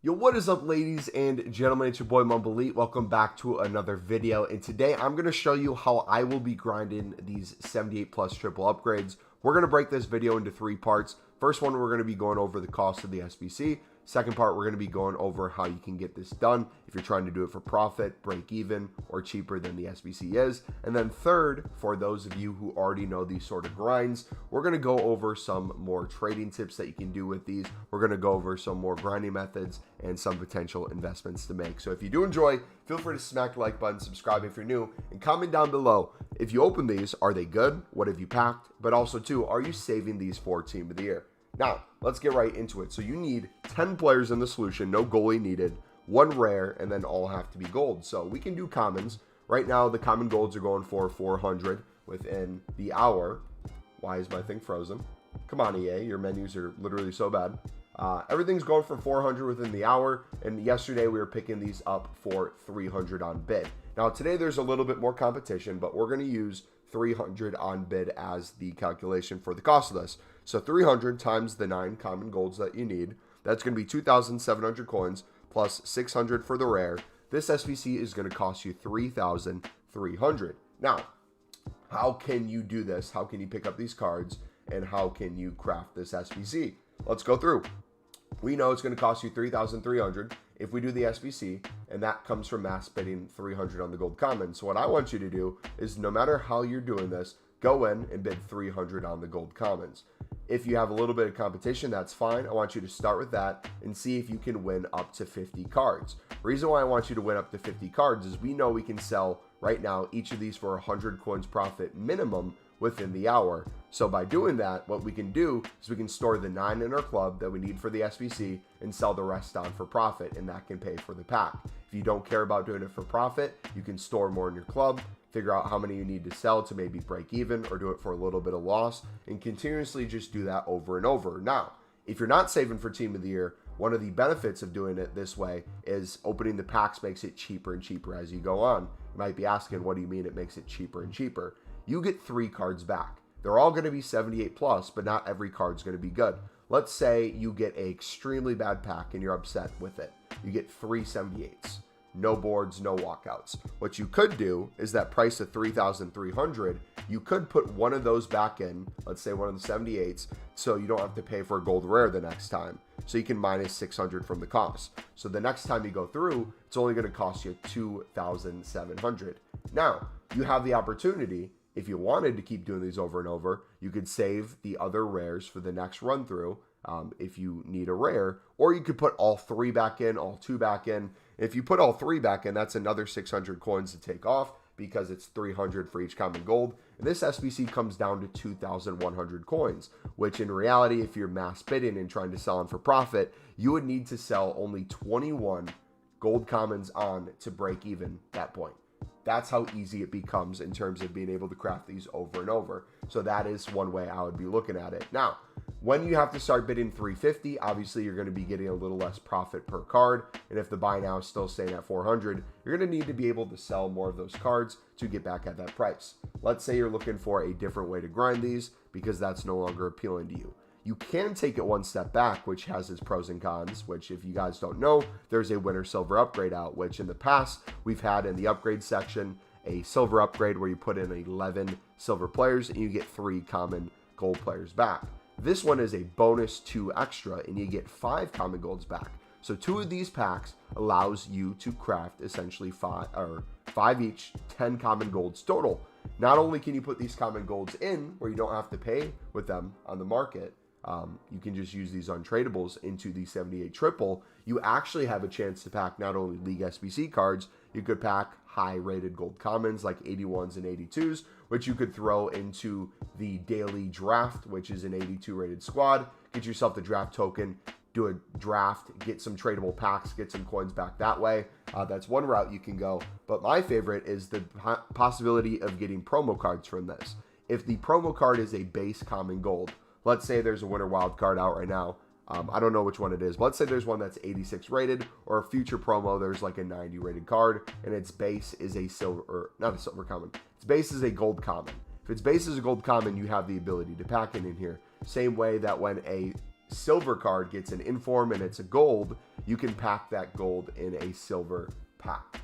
Yo, what is up, ladies and gentlemen? It's your boy Mumbleet. Welcome back to another video, and today I'm going to show you how I will be grinding these 78 plus triple upgrades. We're going to break this video into three parts. First one, we're going to be going over the cost of the SBC. Second part, we're going to be going over how you can get this done if you're trying to do it for profit, break even, or cheaper than the SBC is. And then third, for those of you who already know these sort of grinds, we're going to go over some more trading tips that you can do with these. We're going to go over some more grinding methods and some potential investments to make. So if you do enjoy, feel free to smack the like button, subscribe if you're new, and comment down below. If you open these, are they good? What have you packed? But also too, are you saving these for Team of the Year? Now, let's get right into it. So you need 10 players in the solution, no goalie needed, one rare, and then all have to be gold. So we can do commons. Right now, the common golds are going for 400 within the hour. Why is my thing frozen? Come on, EA, your menus are literally so bad. Everything's going for 400 within the hour, and yesterday we were picking these up for 300 on bid. Now, today there's a little bit more competition, but we're going to use 300 on bid as the calculation for the cost of this. So 300 times the 9 common golds that you need, that's going to be 2,700 coins plus 600 for the rare. This SBC is going to cost you 3,300. Now, how can you do this? How can you pick up these cards? And how can you craft this SBC? Let's go through. We know it's going to cost you 3,300 if we do the SBC, and that comes from mass bidding 300 on the gold common. So what I want you to do is, no matter how you're doing this, go in and bid 300 on the gold commons. If you have a little bit of competition, that's fine. I want you to start with that and see if you can win up to 50 cards. The reason why I want you to win up to 50 cards is we know we can sell right now each of these for 100 coins profit minimum within the hour. So by doing that, what we can do is we can store the 9 in our club that we need for the SBC and sell the rest on for profit, and that can pay for the pack. If you don't care about doing it for profit, you can store more in your club, figure out how many you need to sell to maybe break even, or do it for a little bit of loss, and continuously just do that over and over. Now, if you're not saving for Team of the Year, one of the benefits of doing it this way is opening the packs makes it cheaper and cheaper as you go on. You might be asking, what do you mean it makes it cheaper and cheaper? You get 3 cards back. They're all going to be 78 plus, but not every card's going to be good. Let's say you get an extremely bad pack and you're upset with it. You get 3 78s. No boards, no walkouts. What you could do is that price of 3,300, you could put one of those back in, let's say one of the 78s, so you don't have to pay for a gold rare the next time. So you can minus 600 from the cost. So the next time you go through, it's only going to cost you 2,700. Now, you have the opportunity, if you wanted to keep doing these over and over, you could save the other rares for the next run through if you need a rare, or you could put all 3 back in, all 2 back in. If you put all 3 back in, that's another 600 coins to take off because it's 300 for each common gold. And this SBC comes down to 2,100 coins, which in reality, if you're mass bidding and trying to sell them for profit, you would need to sell only 21 gold commons on to break even that point. That's how easy it becomes in terms of being able to craft these over and over. So that is one way I would be looking at it. Now, when you have to start bidding 350, obviously you're going to be getting a little less profit per card. And if the buy now is still staying at 400, you're going to need to be able to sell more of those cards to get back at that price. Let's say you're looking for a different way to grind these because that's no longer appealing to you. You can take it one step back, which has its pros and cons, which if you guys don't know, there's a winter silver upgrade out, which in the past we've had in the upgrade section, a silver upgrade where you put in 11 silver players and you get 3 common gold players back. This one is a bonus 2 extra and you get 5 common golds back. So 2 of these packs allows you to craft essentially 5 each, 10 common golds total. Not only can you put these common golds in where you don't have to pay with them on the market, you can just use these untradables into the 78 triple. You actually have a chance to pack not only League SBC cards, you could pack high rated gold commons like 81s and 82s, which you could throw into the daily draft, which is an 82 rated squad. Get yourself the draft token, do a draft, get some tradable packs, get some coins back that way. That's one route you can go. But my favorite is the possibility of getting promo cards from this. If the promo card is a base common gold, let's say there's a winter wild card out right now. I don't know which one it is, but let's say there's one that's 86 rated, or a future promo, there's like a 90 rated card, and its base is a silver, or not a silver common, its base is a gold common. If its base is a gold common, you have the ability to pack it in here. Same way that when a silver card gets an inform and it's a gold, you can pack that gold in a silver pack.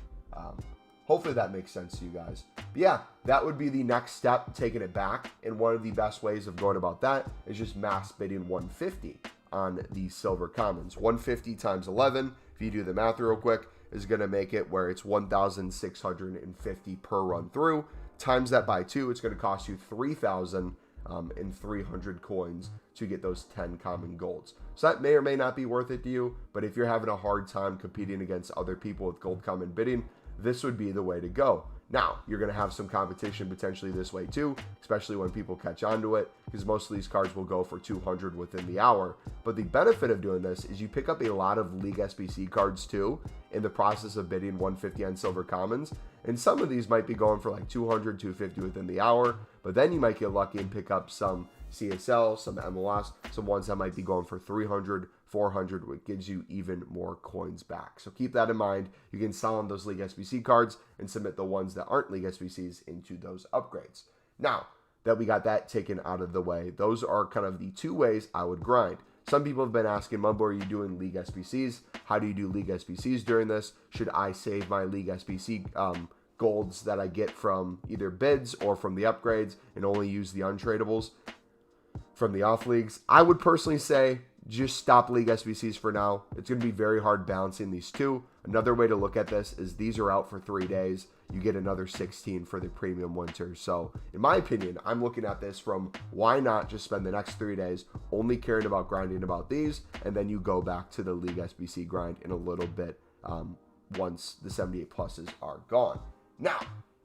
Hopefully that makes sense to you guys. But yeah, that would be the next step, taking it back. And one of the best ways of going about that is just mass bidding 150 on the silver commons. 150 times 11, if you do the math real quick, is going to make it where it's 1,650 per run through. Times that by 2, it's going to cost you 3,300 coins to get those 10 common golds. So that may or may not be worth it to you, but if you're having a hard time competing against other people with gold common bidding, this would be the way to go. Now, you're going to have some competition potentially this way too, especially when people catch on to it, because most of these cards will go for 200 within the hour. But the benefit of doing this is you pick up a lot of League SBC cards too in the process of bidding 150 on silver commons. And some of these might be going for like 200, 250 within the hour, but then you might get lucky and pick up some CSL, some MLS, some ones that might be going for 300, 400, which gives you even more coins back. So keep that in mind. You can sell on those League SBC cards and submit the ones that aren't League SBCs into those upgrades. Now that we got that taken out of the way, those are kind of the two ways I would grind. Some people have been asking, Mumbo, are you doing League SBCs? How do you do League SBCs during this? Should I save my League SBC golds that I get from either bids or from the upgrades and only use the untradables from the off leagues? I would personally say just stop League SBCs for now. It's going to be very hard balancing these two. Another way to look at this is these are out for 3 days. You get another 16 for the premium winter. So in my opinion, I'm looking at this from why not just spend the next 3 days only caring about grinding about these, and then you go back to the League SBC grind in a little bit once the 78 pluses are gone. Now,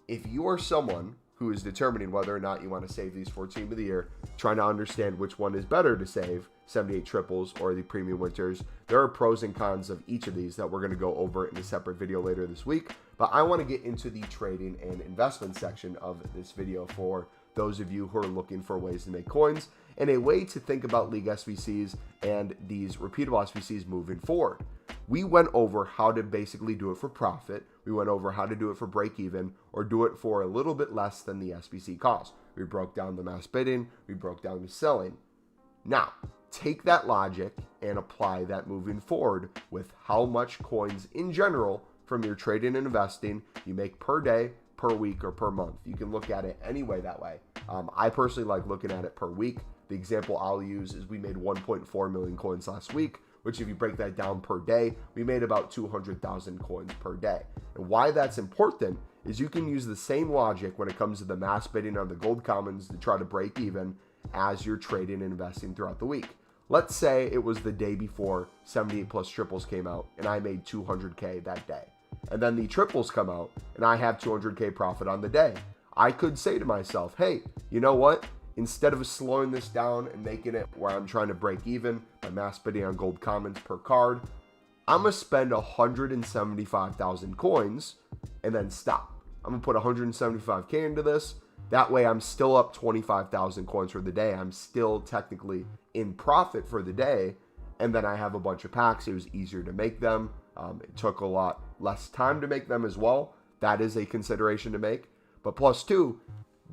if you are someone who is determining whether or not you want to save these for Team of the Year, trying to understand which one is better to save, 78 triples or the premium winters, there are pros and cons of each of these that we're going to go over in a separate video later this week. But I want to get into the trading and investment section of this video for those of you who are looking for ways to make coins and a way to think about League SBCs and these repeatable SBCs moving forward. We went over how to basically do it for profit. We went over how to do it for break even or do it for a little bit less than the SBC cost. We broke down the mass bidding. We broke down the selling. Now, take that logic and apply that moving forward with how much coins in general from your trading and investing you make per day, per week, or per month. You can look at it any way that way. I personally like looking at it per week. The example I'll use is we made 1.4 million coins last week, which if you break that down per day, we made about 200,000 coins per day. And why that's important is you can use the same logic when it comes to the mass bidding on the gold commons to try to break even as you're trading and investing throughout the week. Let's say it was the day before 78 plus triples came out and I made 200K that day. And then the triples come out and I have 200K profit on the day. I could say to myself, hey, you know what? Instead of slowing this down and making it where I'm trying to break even by mass bidding on gold commons per card, I'm going to spend 175,000 coins and then stop. I'm going to put 175K into this. That way I'm still up 25,000 coins for the day. I'm still technically in profit for the day. And then I have a bunch of packs. It was easier to make them. It took a lot less time to make them as well. That is a consideration to make. But plus two,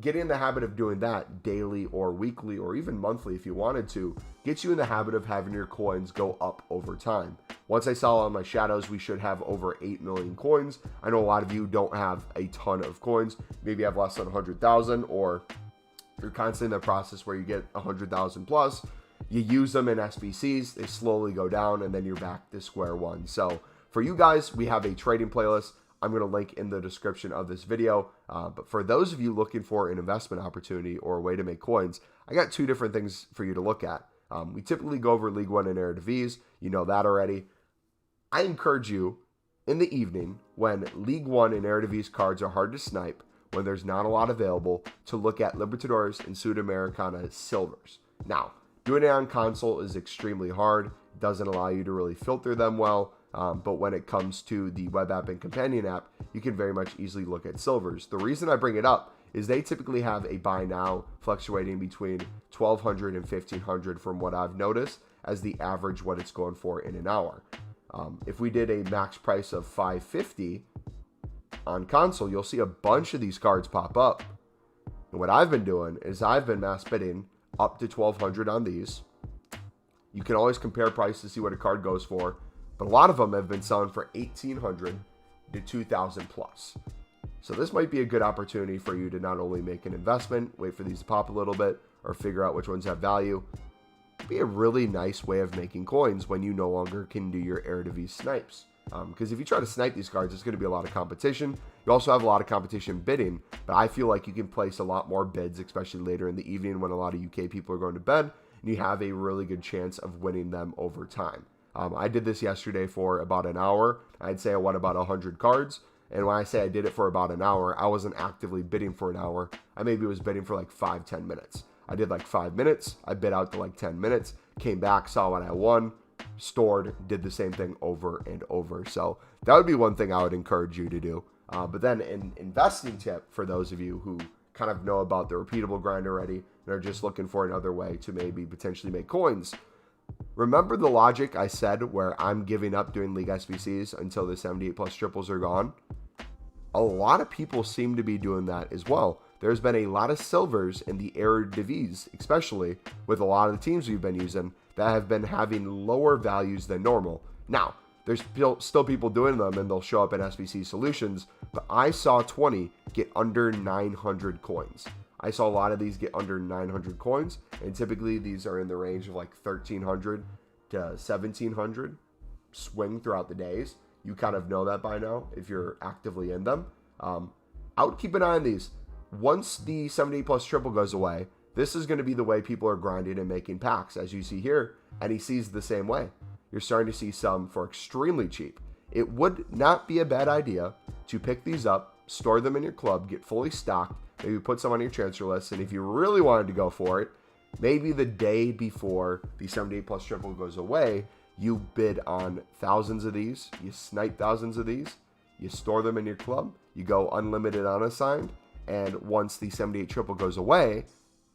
get in the habit of doing that daily or weekly or even monthly if you wanted to, gets you in the habit of having your coins go up over time. Once I saw on my shadows, we should have over 8 million coins. I know a lot of you don't have a ton of coins. Maybe you have less than 100,000, or you're constantly in the process where you get 100,000 plus. You use them in SBCs, they slowly go down, and then you're back to square one. So for you guys, we have a trading playlist. I'm going to link in the description of this video. But for those of you looking for an investment opportunity or a way to make coins, I got two different things for you to look at. We typically go over League One and Eredivisie. You know that already. I encourage you in the evening when League One and Eredivisie cards are hard to snipe, when there's not a lot available, to look at Libertadores and Sudamericana silvers. Now, doing it on console is extremely hard. It doesn't allow you to really filter them well. But when it comes to the web app and companion app, you can very much easily look at silvers. The reason I bring it up is they typically have a buy now fluctuating between 1,200 and 1,500 from what I've noticed as the average what it's going for in an hour. If we did a max price of 550 on console, you'll see a bunch of these cards pop up. And what I've been doing is I've been mass bidding up to 1,200 on these. You can always compare price to see what a card goes for, but a lot of them have been selling for $1,800 to $2,000 plus. So this might be a good opportunity for you to not only make an investment, wait for these to pop a little bit, or figure out which ones have value. It'd be a really nice way of making coins when you no longer can do your Eredivisie snipes. Because if you try to snipe these cards, it's going to be a lot of competition. You also have a lot of competition bidding, but I feel like you can place a lot more bids, especially later in the evening when a lot of UK people are going to bed, and you have a really good chance of winning them over time. I did this yesterday for about an hour. I'd say I won about 100 cards. And when I say I did it for about an hour, I wasn't actively bidding for an hour. I maybe was bidding for like 5-10 minutes. I did like 5 minutes. I bid out to like 10 minutes, came back, saw what I won, stored, did the same thing over and over. So that would be one thing I would encourage you to do. But then an investing tip for those of you who kind of know about the repeatable grind already and are just looking for another way to maybe potentially make coins. Remember the logic I said where I'm giving up doing League SBCs until the 78 plus triples are gone? A lot of people seem to be doing that as well. There's been a lot of silvers in the Eredivisie, especially with a lot of the teams we've been using that have been having lower values than normal. Now, there's still people doing them and they'll show up in SBC solutions, but I saw 20 get under 900 coins. I saw a lot of these get under 900 coins, and typically these are in the range of like 1,300 to 1,700 swing throughout the days. You kind of know that by now if you're actively in them. I would keep an eye on these. Once the 78 plus triple goes away, this is going to be the way people are grinding and making packs, as you see here, and he sees the same way. You're starting to see some for extremely cheap. It would not be a bad idea to pick these up, store them in your club, get fully stocked, maybe put some on your transfer list, and if you really wanted to go for it, maybe the day before the 78 plus triple goes away, you bid on thousands of these, you snipe thousands of these, you store them in your club, you go unlimited unassigned, and once the 78 triple goes away,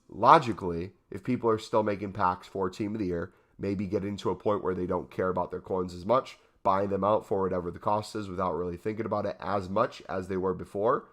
logically, if people are still making packs for Team of the Year, maybe getting to a point where they don't care about their coins as much, buying them out for whatever the cost is without really thinking about it as much as they were before,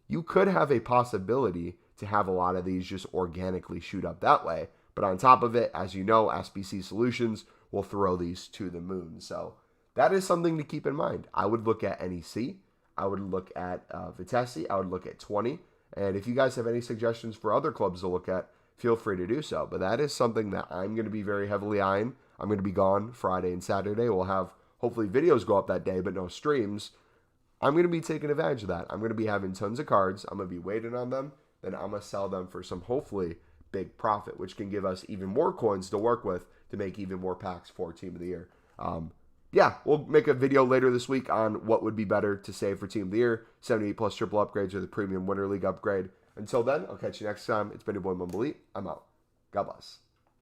you could have a possibility to have a lot of these just organically shoot up that way. But on top of it, as you know, SBC Solutions will throw these to the moon. So that is something to keep in mind. I would look at NEC. I would look at Vitesse. I would look at 20. And if you guys have any suggestions for other clubs to look at, feel free to do so. But that is something that I'm going to be very heavily eyeing. I'm going to be gone Friday and Saturday. We'll have hopefully videos go up that day, but no streams. I'm going to be taking advantage of that. I'm going to be having tons of cards. I'm going to be waiting on them. Then I'm going to sell them for some hopefully big profit, which can give us even more coins to work with to make even more packs for Team of the Year. Yeah, we'll make a video later this week on what would be better to save for Team of the Year, 78 plus triple upgrades or the Premium Winter League upgrade. Until then, I'll catch you next time. It's been your boy Mumble Elite. I'm out. God bless.